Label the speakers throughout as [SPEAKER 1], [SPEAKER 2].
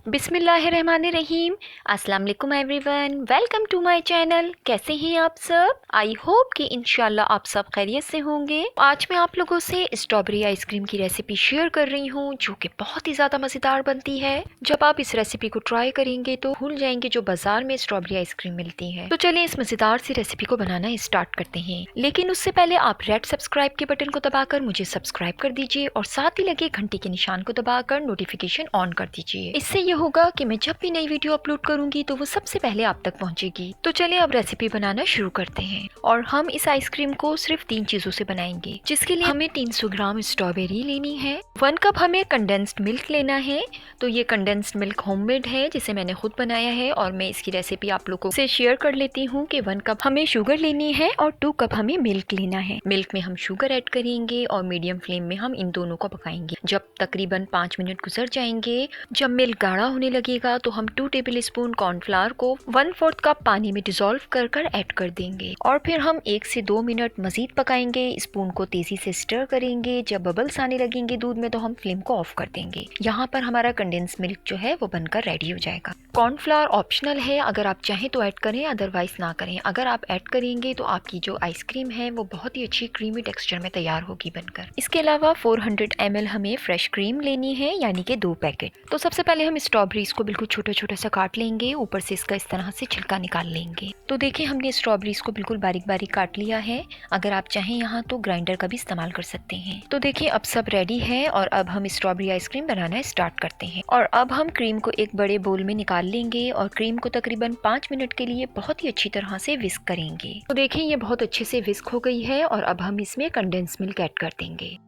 [SPEAKER 1] बिस्मिल्लाहिर्रहमानिर्रहीम। अस्सलाम वालेकुम everyone, welcome to my channel. कैसे हैं आप सब? आई होप कि इंशाल्लाह आप सब खैरियत से होंगे। आज मैं आप लोगों से स्ट्रॉबेरी आइसक्रीम की रेसिपी शेयर कर रही हूँ जो कि बहुत ही ज़्यादा मज़ेदार बनती है। जब आप इस रेसिपी को ट्राई करेंगे तो भूल जाएंगे जो बाजार में स्ट्रॉबेरी आइसक्रीम मिलती है। तो चलिए इस मज़ेदार सी रेसिपी को बनाना स्टार्ट करते हैं, लेकिन उससे पहले आप रेड सब्सक्राइब के बटन को दबाकर मुझे सब्सक्राइब कर दीजिए और साथ ही लगे घंटे के निशान को दबाकर नोटिफिकेशन ऑन कर दीजिए। इससे ये होगा कि मैं जब भी नई वीडियो अपलोड करूंगी तो वो सबसे पहले आप तक पहुंचेगी। तो चलिए अब रेसिपी बनाना शुरू करते हैं। और हम इस आइसक्रीम को सिर्फ 3 चीजों से बनाएंगे, जिसके लिए हमें 300 ग्राम स्ट्रॉबेरी लेनी है, 1 कप हमें कंडेंस्ड मिल्क लेना है। तो ये कंडेंस्ड मिल्क होममेड है जिसे मैंने खुद बनाया है और मैं इसकी रेसिपी आप लोगों से शेयर कर लेती हूँ कि 1 कप हमें शुगर लेनी है और 2 कप हमें मिल्क लेना है। मिल्क में हम शुगर ऐड करेंगे और मीडियम फ्लेम में हम इन दोनों को पकाएंगे जब तकरीबन 5 मिनट गुजर जाएंगे। जब मिल्क गाढ़ा होने लगेगा तो हम 2 टेबलस्पून कॉर्नफ्लावर को 1/4 कप पानी में डिसॉल्व कर ऐड कर देंगे और फिर हम 1 से 2 मिनट मजीद पकाएंगे। स्पून को तेजी से स्टर करेंगे। जब बबल्स आने लगेंगे दूध में तो हम फ्लेम को ऑफ कर देंगे। यहाँ पर हमारा कंडेंस मिल्क जो है वो बनकर रेडी हो जाएगा। कॉर्नफ्लावर ऑप्शनल है, अगर आप चाहें तो ऐड करें, अदरवाइज ना करें। अगर आप ऐड करेंगे तो आपकी जो आइसक्रीम है वो बहुत ही अच्छी क्रीमी टेक्सचर में तैयार होगी बनकर। इसके अलावा 400 ml हमें फ्रेश क्रीम लेनी है, यानी कि 2 पैकेट। तो सबसे पहले हम स्ट्रॉबेरीज को बिल्कुल छोटा छोटा सा काट लेंगे, ऊपर से इसका इस तरह से छिलका निकाल लेंगे। तो देखिए हमने स्ट्रॉबेरीज को बिल्कुल बारीक बारीक काट लिया है। अगर आप चाहें यहाँ तो ग्राइंडर का भी इस्तेमाल कर सकते हैं। तो देखिए अब सब रेडी है और अब हम स्ट्रॉबेरी आइसक्रीम बनाना स्टार्ट करते हैं। और अब हम क्रीम को एक बड़े बोल में निकाल लेंगे और क्रीम को तकरीबन 5 मिनट के लिए बहुत ही अच्छी तरह से विस्क करेंगे। तो देखिए ये बहुत अच्छे से विस्क हो गई है और अब हम इसमें कंडेंस मिल्क ऐड कर देंगे।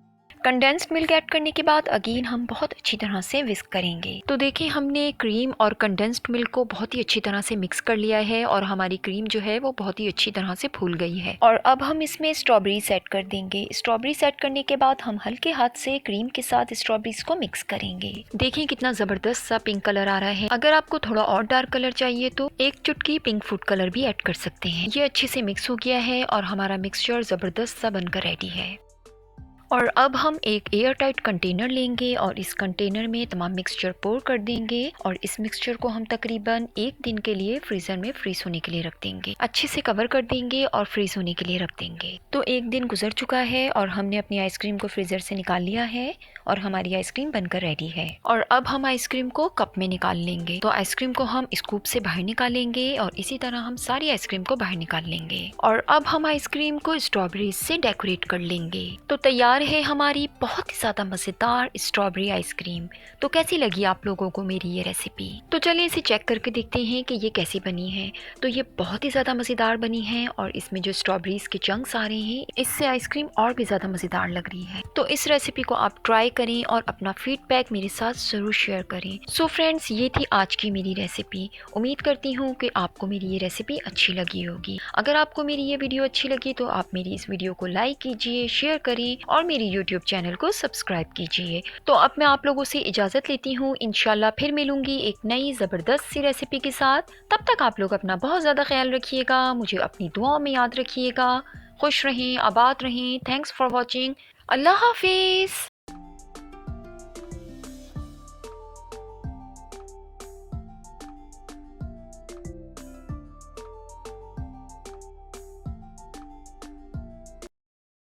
[SPEAKER 1] कंडेंस्ड मिल्क ऐड करने के बाद अगेन हम बहुत अच्छी तरह से विस्क करेंगे। तो देखिए हमने क्रीम और कंडेंस्ड मिल्क को बहुत ही अच्छी तरह से मिक्स कर लिया है और हमारी क्रीम जो है वो बहुत ही अच्छी तरह से फूल गई है। और अब हम इसमें स्ट्रॉबेरीज ऐड कर देंगे। स्ट्रॉबेरीज ऐड करने के बाद हम हल्के हाथ से क्रीम के साथ स्ट्रॉबेरीज को मिक्स करेंगे। देखिए कितना जबरदस्त सा पिंक कलर आ रहा है। अगर आपको थोड़ा और डार्क कलर चाहिए तो 1 चुटकी पिंक फूड कलर भी ऐड कर सकते हैं। ये अच्छे से मिक्स हो गया है और हमारा मिक्सचर जबरदस्त सा बनकर रेडी है। और अब हम एक एयर टाइट कंटेनर लेंगे और इस कंटेनर में तमाम मिक्सचर पोर कर देंगे और इस मिक्सचर को हम तकरीबन 1 दिन के लिए फ्रीजर में फ्रीज होने के लिए रख देंगे। अच्छे से कवर कर देंगे और फ्रीज होने के लिए रख देंगे। तो 1 दिन गुजर चुका है और हमने अपनी आइसक्रीम को फ्रीजर से निकाल लिया है और हमारी आइसक्रीम बनकर रेडी है। और अब हम आइसक्रीम को कप में निकाल लेंगे। तो आइसक्रीम को हम स्कूप से बाहर निकालेंगे और इसी तरह हम सारी आइसक्रीम को बाहर निकाल लेंगे। और अब हम आइसक्रीम को स्ट्रॉबेरी से डेकोरेट कर लेंगे। तो तैयार है हमारी बहुत ही ज्यादा मजेदार स्ट्रॉबेरी आइसक्रीम। तो कैसी लगी आप लोगों को मेरी ये रेसिपी? तो चलिए इसे चेक करके देखते हैं कि ये कैसी बनी है। तो ये बहुत ही ज्यादा मजेदार बनी है और इसमें जो स्ट्रॉबेरीज के चंक्स आ रहे हैं इससे आइसक्रीम और भी ज्यादा मजेदार लग रही है। तो इस रेसिपी को आप ट्राई करें और अपना फीडबैक मेरे साथ जरूर शेयर करें। सो फ्रेंड्स, ये थी आज की मेरी रेसिपी। उम्मीद करती हूँ कि आपको मेरी ये रेसिपी अच्छी लगी होगी। अगर आपको मेरी ये वीडियो अच्छी लगी तो आप मेरी इस वीडियो को लाइक कीजिए, शेयर करें और मेरी यूट्यूब चैनल को सब्सक्राइब कीजिए। तो अब मैं आप लोगों से इजाजत लेती हूँ। इंशाल्लाह फिर मिलूंगी एक नई जबरदस्त सी रेसिपी के साथ। तब तक आप लोग अपना बहुत ज्यादा ख्याल रखिएगा, मुझे अपनी दुआओं में याद रखिएगा। खुश रहें, आबाद रहें। Thanks for watching. Allah Hafiz.